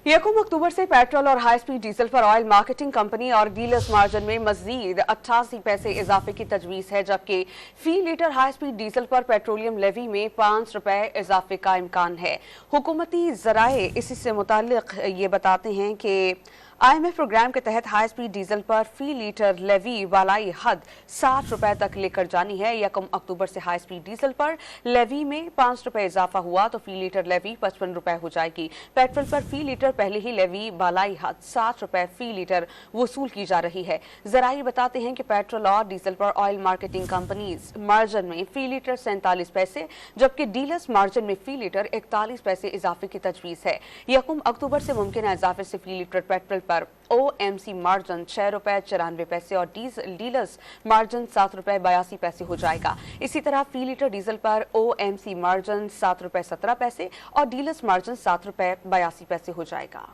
यकम अक्टूबर से पेट्रोल और हाई स्पीड डीजल पर ऑयल मार्केटिंग कंपनी और डीलर्स मार्जिन में मजीद 88 पैसे इजाफे की तजवीज है, जबकि फी लीटर हाई स्पीड डीजल पर पेट्रोलियम लेवी में 5 रुपए इजाफे का इम्कान है। हुकूमती जराए इसी से मुताल्लिक ये बताते हैं कि IMF प्रोग्राम के तहत हाई स्पीड डीजल पर फी लीटर लेवी वालाई हद 60 रुपए तक लेकर जानी है। यकम अक्टूबर से हाई स्पीड डीजल पर लेवी में 5 रुपए इजाफा हुआ तो फी लीटर लेवी 55 रुपए हो जाएगी। पेट्रोल पर फी लीटर पहले ही लेवी वालाई हद 60 रुपए फी लीटर वसूल की जा रही है। जराई बताते हैं कि पेट्रोल और डीजल पर ऑयल मार्केटिंग कंपनीज मार्जिन में फी लीटर 47 पैसे, जबकि डीलर्स मार्जिन में फी लीटर 41 पैसे इजाफे की तजवीज है। यकम अक्टूबर से मुमकिन इजाफे से फी लीटर पेट्रोल पर OMC मार्जिन 6 रुपए 94 पैसे और डीलर्स मार्जिन 7 रुपए 82 पैसे हो जाएगा। इसी तरह फी लीटर डीजल पर OMC मार्जिन 7 रुपए 17 पैसे और डीलर्स मार्जिन 7 रुपए 82 पैसे हो जाएगा।